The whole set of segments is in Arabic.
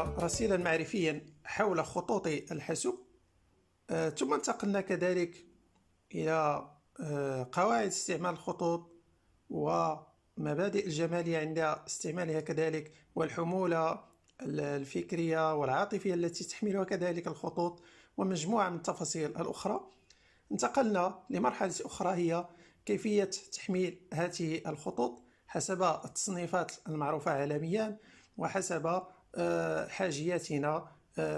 أنشأنا رصيدا معرفيا حول خطوط الحاسوب. ثم انتقلنا كذلك إلى قواعد استعمال الخطوط ومبادئ الجمالية عند استعمالها كذلك، والحمولة الفكرية والعاطفية التي تحملها كذلك الخطوط، ومجموعة من التفاصيل الأخرى. انتقلنا لمرحلة أخرى هي كيفية تحميل هذه الخطوط حسب التصنيفات المعروفة عالميا وحسب حاجياتنا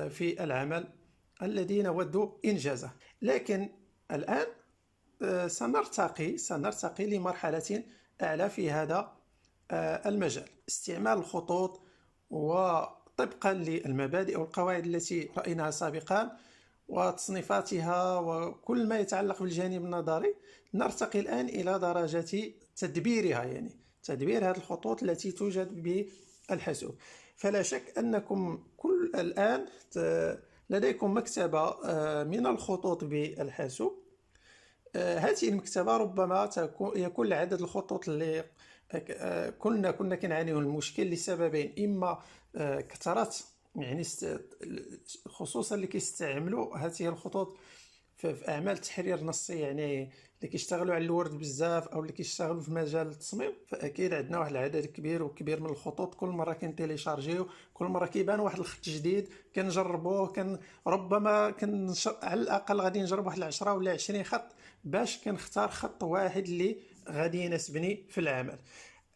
في العمل الذي نود إنجازه. لكن الآن سنرتقي لمرحلة أعلى في هذا المجال، استعمال الخطوط، وطبقا للمبادئ والقواعد التي رأيناها سابقا وتصنيفاتها وكل ما يتعلق بالجانب النظري، نرتقي الآن إلى درجة تدبيرها، يعني تدبير هذه الخطوط التي توجد بالحاسوب. فلا شك أنكم كل الآن لديكم مكتبة من الخطوط بالحاسوب. هذه المكتبة ربما يكون عدد الخطوط اللي كنا كنعاني من المشكل لسببين: إما كثرة، يعني خصوصا اللي كيستعملوا هذه الخطوط في اعمال تحرير نصي، يعني اللي كيشتغلوا على الورد بزاف او اللي كيشتغلوا في مجال التصميم، فاكيد عندنا واحد العدد كبير من الخطوط. كل مره كنتيليشارجيو، كل مره كيبان واحد الخط جديد كنجربوه، ربما على الاقل غادي نجرب واحد 10 ولا 20 خط باش كنختار خط واحد اللي غادي يناسبني في العمل.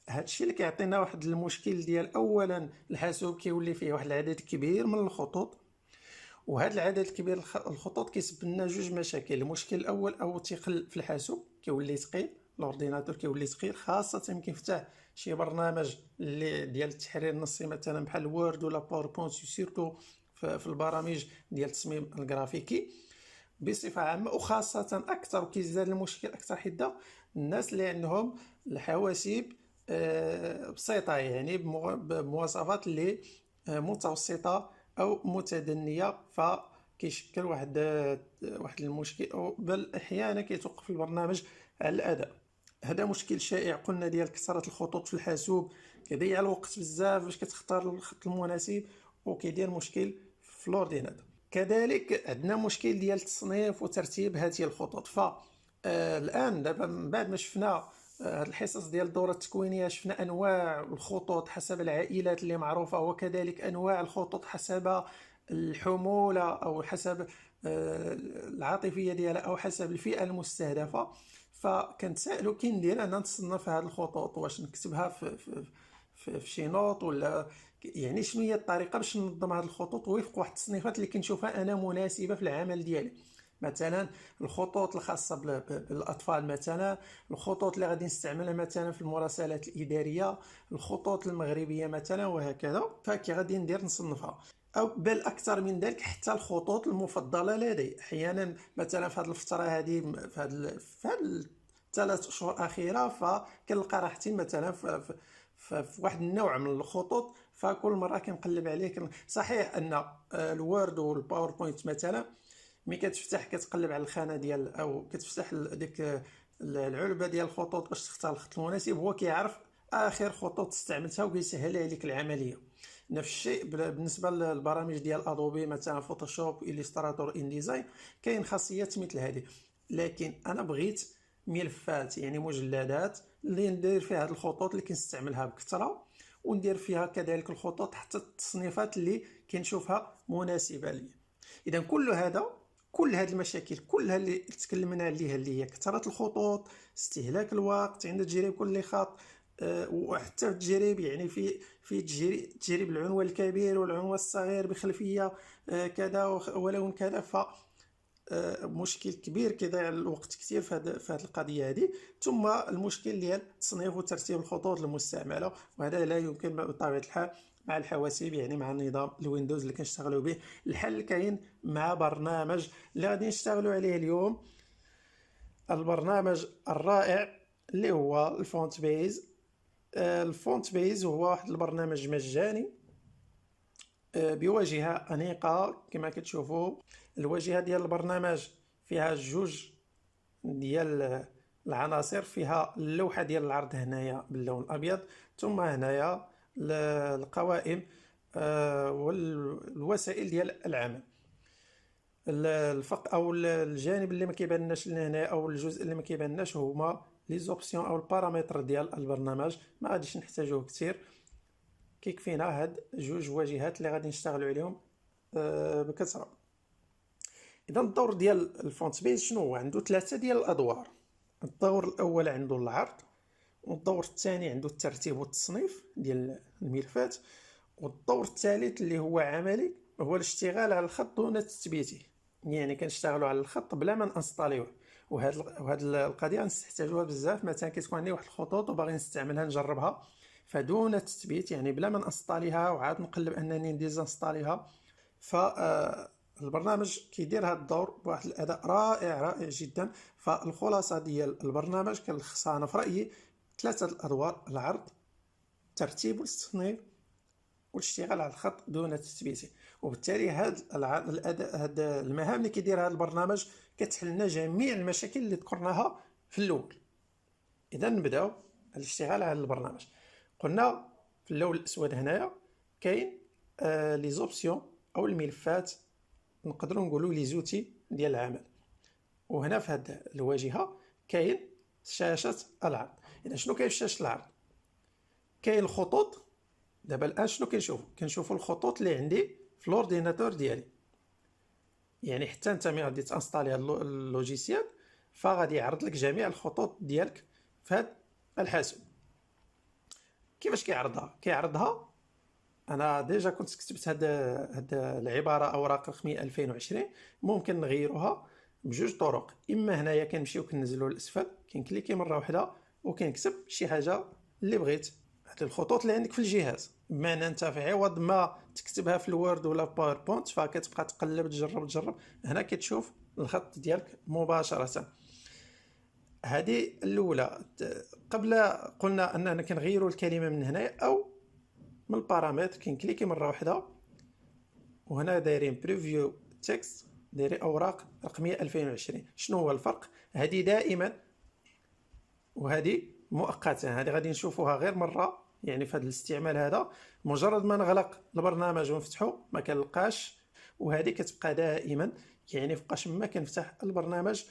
هذا الشيء اللي كيعطينا واحد المشكل ديال اولا الحاسوب كيولي فيه واحد العدد كبير من الخطوط، وهذا العدد الكبير الخطوط كيسبب لنا جوج مشاكل. المشكل الاول او ثقل في الحاسوب، كيولي ثقيل، الاورديناتور كيولي ثقيل، خاصه ملي كنفتح شي برنامج اللي ديال التحرير النصي مثلا بحال وورد ولا باوربوينت، سيرتو في البرامج ديال التصميم الجرافيكي بصفه عامه، وخاصه اكثر وكيزداد المشكل اكثر حده الناس اللي عندهم الحواسيب بسيطه، يعني بمواصفات اللي متوسطه او متدنيه، فكيشكل واحد المشكل، او بل احيانا كيتوقف البرنامج على الاداء. هذا مشكل شائع قلنا ديال كثره الخطوط في الحاسوب، كيضيع الوقت بزاف باش كتختار الخط المناسب وكيدير مشكل في الاورديناتور. كذلك عندنا مشكل ديال تصنيف وترتيب هذه الخطوط. الان دابا من بعد ما شفنا هاد الحصص ديال الدورة التكوينية، شفنا أنواع الخطوط حسب العائلات اللي معروفة، وكذلك أنواع الخطوط حسب الحمولة أو حسب العاطفية ديالها أو حسب الفئة المستهدفة. فكنتسائلوا كي ندير أنا نصنف هاد الخطوط، واش نكتبها في شي نوط، ولا يعني شنو هي الطريقة باش ننظم هاد الخطوط وفق واحد التصنيفات اللي كنشوفها أنا مناسبة في العمل ديالي. مثلا الخطوط الخاصة بالأطفال، مثلا الخطوط اللي غادي نستعملها مثلا في المراسلات الإدارية، الخطوط المغربية مثلا، وهكذا. فكي غادي ندير نصنفها، أو بل أكثر من ذلك حتى الخطوط المفضلة لدي. أحيانا مثلا في هذه الفترة هذه، في هذه 3 أشهر الأخيرة، فكنلقى راحتي مثلا في واحد النوع من الخطوط، فكل مرة كنقلب عليه. صحيح أن الوورد والباوربوينت مثلا ملي كتفتح كتقلب على الخانه ديال، او كتفتح ديك العلبه ديال الخطوط باش تختار الخط المناسب، هو كيعرف اخر خطوط استعملتها وكيسهل عليك العمليه. نفس الشيء بالنسبه للبرامج ديال ادوبي، مثلا فوتوشوب، إليستراتور، إنديزاين، كاين خاصيات مثل هذه. لكن انا بغيت ملفات، يعني مجلدات اللي ندير فيها هذه الخطوط اللي كنستعملها بكثره، وندير فيها كذلك الخطوط حتى التصنيفات اللي كنشوفها مناسبه لي. اذا كل هذه المشاكل كلها اللي تكلمنا عليها، اللي هي كثرة الخطوط، استهلاك الوقت عند تجريب كل خط، وحتى التجريب، يعني في تجريب العنوان الكبير والعنوان الصغير بخلفية كذا ولون كذا، ف مشكل كبير كيضيع الوقت كثير في هذه القضيه هذه. ثم المشكل ديال تصنيف وترتيب الخطوط المستعمله، وهذا لا يمكن بطبيعه الحال مع الحواسيب، يعني مع النظام الويندوز اللي كنشتغلوا به. الحل كاين مع برنامج اللي غادي نشتغلوا عليه اليوم، البرنامج الرائع اللي هو الفونت بيز. الفونت بيز هو واحد البرنامج مجاني بواجهة أنيقة كما كتشوفوا. الواجهة ديال البرنامج فيها جوج ديال العناصر، فيها اللوحة ديال العرض هنايا باللون الأبيض، ثم هنايا القوائم والوسائل ديال العمل. الفق او الجانب اللي ما كيبانناش لنا هنا، او الجزء اللي ما كيبانناش، هما لي زوبسيون او البارامتر ديال البرنامج. ما غاديش نحتاجوه كثير، كيكفينا هاد جوج واجهات اللي غادي نشتغلوا عليهم بكثره. اذا الدور ديال الفونت بيز شنو هو؟ عنده ثلاثه ديال الادوار. الدور الاول عنده العرض، والدور الثاني عنده الترتيب والتصنيف ديال الملفات، والدور الثالث اللي هو عملي هو الاشتغال على الخط دون تثبيته. يعني كنشتغلوا على الخط بلا ما نانستاليوه. وهاد القضيه نستحتاجوها بزاف. مثلا كتكون عندي واحد الخطوط وباغي نستعملها نجربها، فدون تثبيت، يعني بلا ما نانستاليها وعاد نقلب انني نديزانستاليها. فالبرنامج كيدير هذا الدور بواحد الاداء رائع رائع جدا. فالخلاصه ديال البرنامج كنلخصها انا في رايي ثلاثه الادوار: العرض، الترتيب والتصنيف، والاشتغال على الخط دون تثبيته. وبالتالي هاد المهام اللي كيديرها البرنامج كتحل لنا جميع المشاكل اللي ذكرناها في الاول. اذا نبداو الاشتغال على البرنامج. قلنا في اللون الاسود هنايا كاين لي زوبسيون او الملفات، نقدروا نقولوا لي زوتي ديال العمل. وهنا في هذه الواجهه كاين شاشه العرض. اذا شنو كاين في شاشه العرض؟ كاين الخطوط. دابا الان شنو كنشوفوا الخطوط اللي عندي في الاورديناتور ديالي. يعني حتى انت ملي غادي تانستالي اللوجيسيال فغادي يعرض لك جميع الخطوط ديالك في هذا الحاسوب. كيفاش كيعرضها انا ديجا كنت كتبت هاد العباره اوراق رقميه 2020. ممكن نغيروها بجوج طرق: اما هنايا كنمشيو كنزلو للاسفل كنكليكي مره واحده وكنكتب شي حاجه اللي بغيت. هاد الخطوط اللي عندك في الجهاز، بمعنى انت في عوض ما تكتبها في الوورد ولا في باوربوينت فكتبقى تقلب تجرب هنا كتشوف الخط ديالك مباشره. هذه الاولى. قبل قلنا اننا كنغيروا الكلمه من هنايا او من البارامتر، كنكليكي مره واحده وهنا دايرين بريفيو تكست، دايرين اوراق رقميه 2020. شنو هو الفرق؟ هذه دائما وهذه مؤقتا. هذه غادي نشوفوها غير مره، يعني في هذا الاستعمال هذا مجرد ما نغلق البرنامج ونفتحو ما كنلقاش، وهذه كتبقى دائما. يعني فوقاش ما كنفتح البرنامج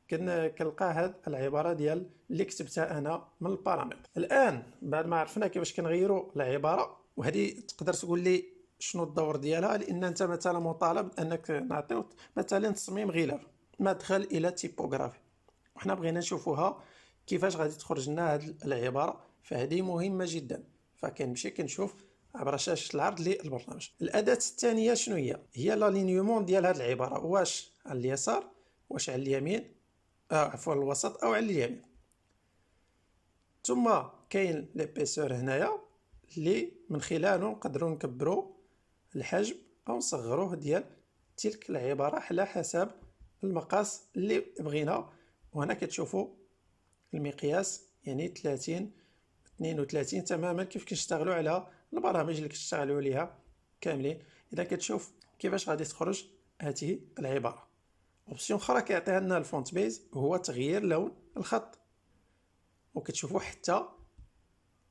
كنلقى هاد العباره ديال اللي كتبتها انا من البارامتر. الان بعد ما عرفنا كيفاش كنغيروا العباره، وهذه تقدر تقول لي شنو الدور ديالها، لان انت مثلا مطالب انك نعطيو مثلا تصميم غلاف مدخل الى تيبوغرافي، وحنا بغينا نشوفوها كيفاش غادي تخرج لنا هاد العباره. فهذه مهمه جدا. فكنمشي كنشوف عبر شاشه العرض للبرنامج. الاداه الثانيه شنو هي لالينيومون ديال هاد العباره، واش على اليسار واش على اليمين، عفوا الوسط او على اليمين. ثم كاين ليبيسور هنايا اللي من خلاله نقدروا نكبروا الحجم او نصغروه ديال تلك العباره على حسب المقاس اللي بغينا. وهنا كتشوفوا المقياس، يعني 30 32 تماما كيف كنشتغلوا على البرامج اللي كنشتغلوا عليها كاملين. اذا كتشوف كيفاش غادي تخرج هذه العباره. اوبسيون اخرى كيعطيها لنا الفونت بيز هو تغيير لون الخط، وكتشوفوا حتى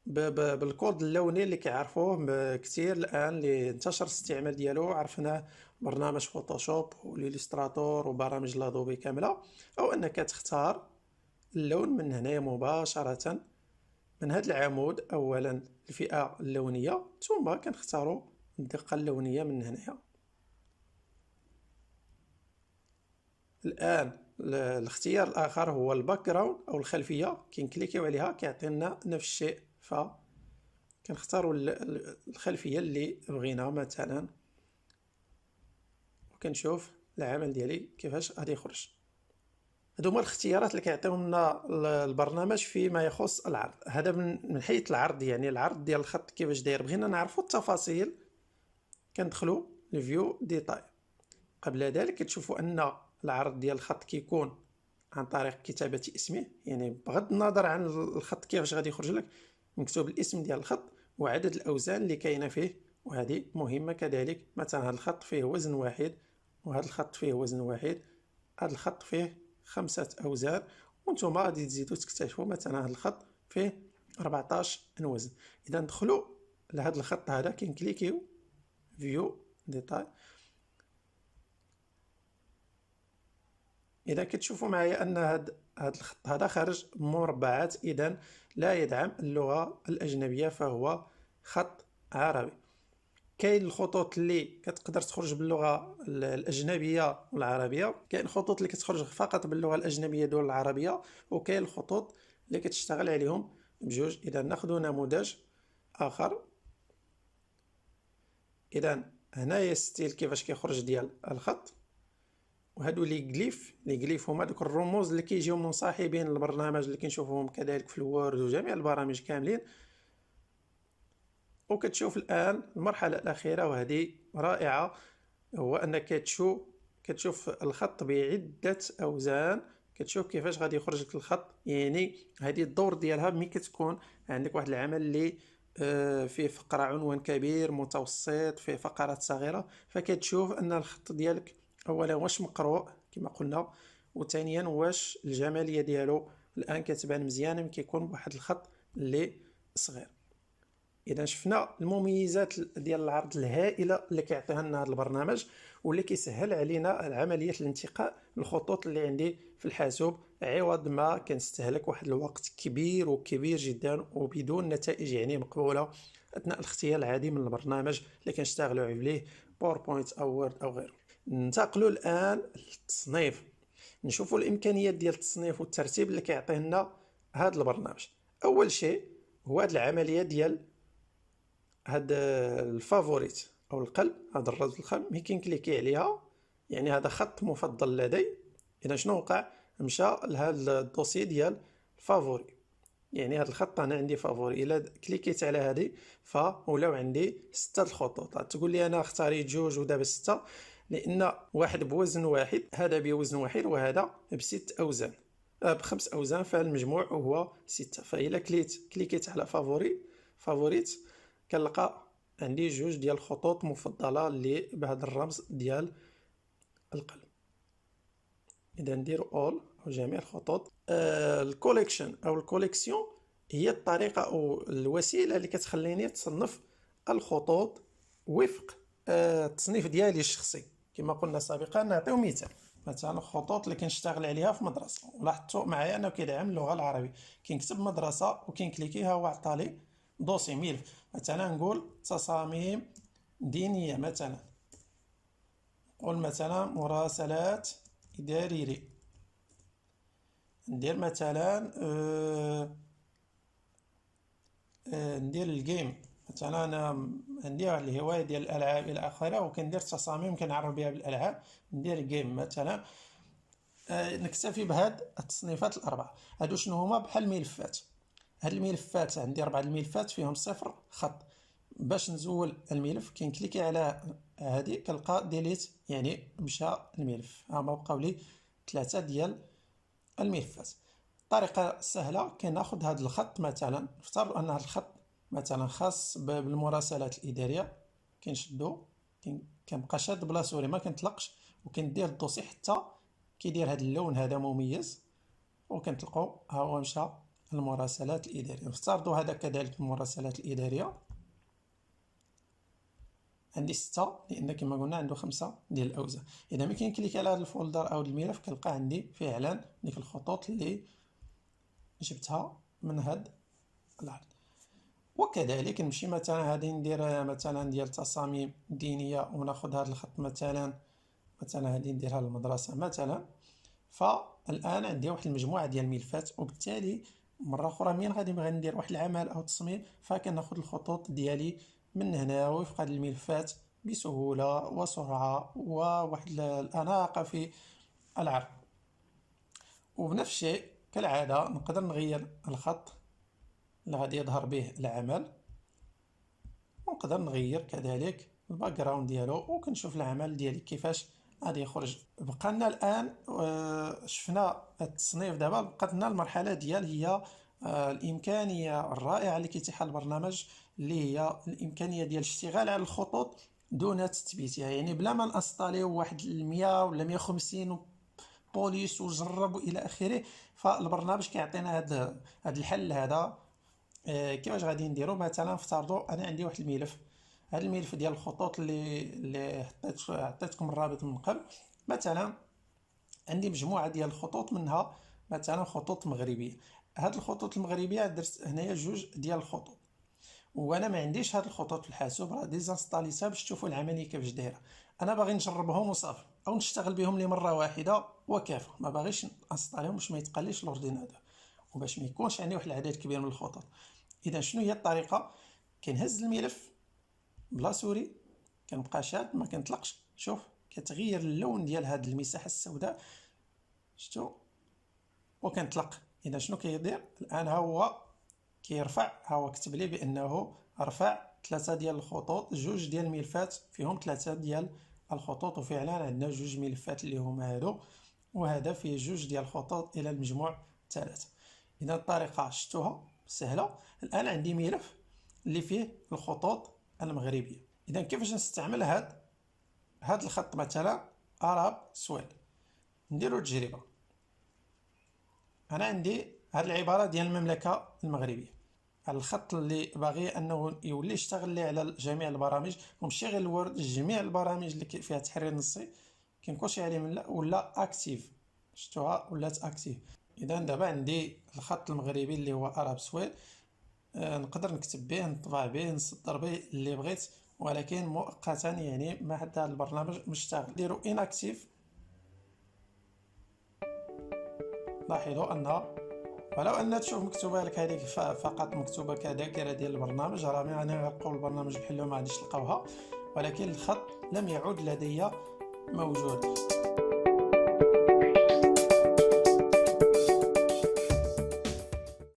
بالكود اللوني اللي كيعرفوه كثير الان، اللي انتشر الاستعمال ديالو. عرفناه برنامج فوتوشوب والإليستراتور وبرامج لادوبي كامله. او انك تختار اللون من هنايا مباشره من هذا العمود. اولا الفئه اللونيه، ثم كنختاروا الدقه اللونيه من هنايا. الان الاختيار الاخر هو الباك جراوند او الخلفيه. كنكليكيو عليها كيعطينا نفس الشيء، ف كنختاروا الخلفيه اللي بغينا مثلا، وكنشوف العمل ديالي كيفاش غادي يخرج. هادو هما الاختيارات اللي كيعطيهم لنا البرنامج فيما يخص العرض. هذا من حيث العرض، يعني العرض ديال الخط كيفاش داير. بغينا نعرفوا التفاصيل كندخلوا لفيو ديتاي. قبل ذلك كتشوفوا ان العرض ديال الخط كيكون عن طريق كتابة اسمه، يعني بغض النظر عن الخط كيفاش غادي يخرج لك مكتوب الاسم ديال الخط وعدد الاوزان اللي كاينه فيه. وهذه مهمه كذلك. مثلا هذا الخط فيه وزن واحد، وهذا الخط فيه وزن واحد، هذا الخط فيه 5 اوزان، وانتم غادي تزيدوا تكتشفوا مثلا هذا الخط فيه 14 وزن. اذا ندخلوا لهذا الخط هذا كنكليكيو فيو ديتاي. اذا كتشوفوا معايا ان هاد الخط هذا خارج مربعات، اذا لا يدعم اللغة الأجنبية، فهو خط عربي. كاين الخطوط اللي كتقدر تخرج باللغة الأجنبية والعربية، كاين الخطوط اللي كتخرج فقط باللغة الأجنبية دون العربية، وكاين الخطوط اللي كتشتغل عليهم بجوج. إذا ناخذ نموذج آخر. إذا هنايا ستيل كيفاش كيخرج ديال الخط، وهادو لي غليف هما دوك الرموز اللي كيجيو من صاحبين البرنامج اللي كنشوفوهم كذلك في الوورد وجميع البرامج كاملين. وكتشوف الآن المرحلة الأخيرة وهذه رائعة، هو أنك كتشوف الخط بعدة أوزان. كتشوف كيفاش غادي يخرج لك الخط، يعني هذه الدور ديالها ملي كتكون عندك واحد العمل اللي فيه فقرة عنوان كبير متوسط فيه فقرات صغيرة، فكتشوف أن الخط ديالك أولا واش مقروء كما قلنا، وثانيا واش الجمالية ديالو الآن كتبان مزيانة ملي كيكون بواحد الخط اللي صغير. اذا شفنا المميزات ديال العرض الهائله اللي كيعطيها لنا هذا البرنامج، واللي كيسهل علينا عمليه الانتقاء الخطوط اللي عندي في الحاسوب، عوض ما كنستهلك واحد الوقت كبير وكبير جدا وبدون نتائج يعني مقبوله اثناء الاختيار العادي من البرنامج اللي كنشتغلوا عليه، باوربوينت او وورد او غيره. ننتقلوا الان للتصنيف، نشوفوا الامكانيات ديال التصنيف والترتيب اللي كيعطيه لنا هذا البرنامج. اول شيء هو هذه العمليه ديال هاد الفافوريت او القلب، هذا الرمز الخام ملي كنكليكي عليها يعني هذا خط مفضل لدي. اذا شنو وقع؟ مشى لهذا الدوسي ديال فافوري، يعني هذا الخط انا عندي فافوري. الا كليكيت على هذه فولاو عندي 6 الخطوط. تقول لي انا اختاريت جوج ودابا 6، لان واحد بوزن واحد، هذا بوزن واحد وهذا ب6 اوزان، ب5 اوزان، فالمجموع هو 6. فإلا كليكيت على فافوريت كنلقى عندي جوج ديال الخطوط مفضله اللي بهذا الرمز ديال القلب. اذا ندير اول او جميع الخطوط. الكوليكشن او الكوليكسيون هي الطريقه او الوسيله اللي كتخليني تصنف الخطوط وفق التصنيف ديالي الشخصي. كما قلنا سابقا، نعطيو مثلا الخطوط اللي كنشتغل عليها في مدرسه، ولاحظتوا معايا انه كيدعم اللغه العربيه. كنكتب مدرسه وكنكليكيها وعطالي دوسي ملف. مثلا نقول تصاميم دينيه، مثلا نقول مثلا مراسلات اداريه، ندير مثلا ندير الجيم. مثلا انا عندي واحد الهوايه ديال الالعاب الى اخره، وكندير تصاميم كنعرف بها بالالعاب، ندير جيم مثلا. نكتفي بهاد التصنيفات الاربعه. هادو شنو هما؟ بحال الملفات. هاد الملفات عندي 4 الملفات فيهم 0 خط. باش نزول الملف كنكليكي على هذه كنلقى ديليت، يعني مشى الملف. ها بقاو لي 3 ديال الملفات. طريقه سهله، كناخذ هذا الخط مثلا، نفترض ان هذا الخط مثلا خاص بالمراسلات الاداريه، كنشدو كنبقى شاد بلا سوري ما كنطلقش، وكندير الدوسي حتى كيدير هذا اللون هذا مميز، وكنطلقوا ها هو مشى المراسلات الاداريه. نفترضوا هذا كذلك المراسلات الاداريه، عندي 6 لان كما قلنا عنده 5 ديال الاوزان. اذا ملي كنكليك على هذا الفولدر او الملف كنلقى عندي فعلا ديك الخطوط اللي جبتها من هذا العرض. وكذلك نمشي مثلا هذه ندير مثلا ديال تصاميم دينيه، وناخذ هذا الخط مثلا هذه نديرها للمدرسه مثلا. فالان عندي واحد المجموعه ديال الملفات، وبالتالي مره اخرى من غادي نبغي ندير واحد العمل او تصميم فكناخذ الخطوط ديالي من هنا وفق هذه الملفات بسهوله وسرعه وواحد الاناقه في العرض. وبنفس الشيء كالعاده نقدر نغير الخط اللي غادي يظهر به العمل، ونقدر نغير كذلك الباك جراوند ديالو، وكنشوف العمل ديالي كيفاش غادي يخرج. بقى لنا الان شفنا التصنيف. دابا بقات لنا المرحله ديال هي الامكانيه الرائعه اللي كيتيحها البرنامج، اللي هي الامكانيه ديال الاشتغال على الخطوط دون تثبيتها، يعني بلا ما نانستاليو واحد 100 ولا 150 بوليس وجرب الى اخره. فالبرنامج كيعطينا هذا الحل هذا. كيفاش غادي نديرو؟ مثلا افترضوا انا عندي واحد الملف، هذا الملف ديال الخطوط اللي عطيتكم الرابط من قبل. مثلا عندي مجموعه ديال الخطوط، منها مثلا خطوط مغربيه. هاد الخطوط المغربيه درت هنايا جوج ديال الخطوط، وانا ما عنديش هاد الخطوط في الحاسوب، راه ديزانستاليتها باش تشوفوا العمليه كيفاش دايره. انا باغي نجربهم وصافي، او نشتغل بهم لمره واحده وكافه، ما باغيش انستاليهم باش ما يتقليش الاورديناتور وباش ما يكونش عندي واحد العدد كبير من الخطوط. اذا شنو هي الطريقه؟ كنهز الملف بلا سوري، كنبقى شاد ما كنطلقش. شوف كتغير اللون ديال هاد المساحه السوداء، شفتوا؟ وكنطلق. اذا شنو كيدير الان؟ ها هو كيرفع، ها هو كتب لي بانه رفع 3 ديال الخطوط، جوج ديال الملفات فيهم 3 ديال الخطوط، وفعلا عندنا جوج ملفات اللي هما هادو، وهذا فيه جوج ديال الخطوط الى المجموع 3. اذا الطريقه شفتوها سهله. الان عندي ملف اللي فيه الخطوط المغربيه. اذا كيفاش نستعمل هاد الخط؟ مثلا اراب سويد، نديرو تجربه. انا عندي هاد العباره ديال المملكه المغربيه، الخط اللي باغي انه يولي يشتغل لي على جميع البرامج، وماشي غير الوورد، جميع البرامج اللي فيها تحرير نصي كنكونشي عليه من ولا اكتيف. شفتوها ولات اكتيف. اذا دابا عندي الخط المغربي اللي هو اراب سويد، نقدر نكتب به، نطبع به، نصدر به اللي بغيت، ولكن مؤقتا يعني ما حتى هذا البرنامج مشتغل. نديرو اناكتيف، لاحظوا انها ولو ان تشوف مكتوبه لك هذيك فقط مكتوبه كذاكره ديال البرنامج، راه ملي غنلقاو البرنامج بحالو ما غاديش تلقاوها، ولكن الخط لم يعد لدي موجود.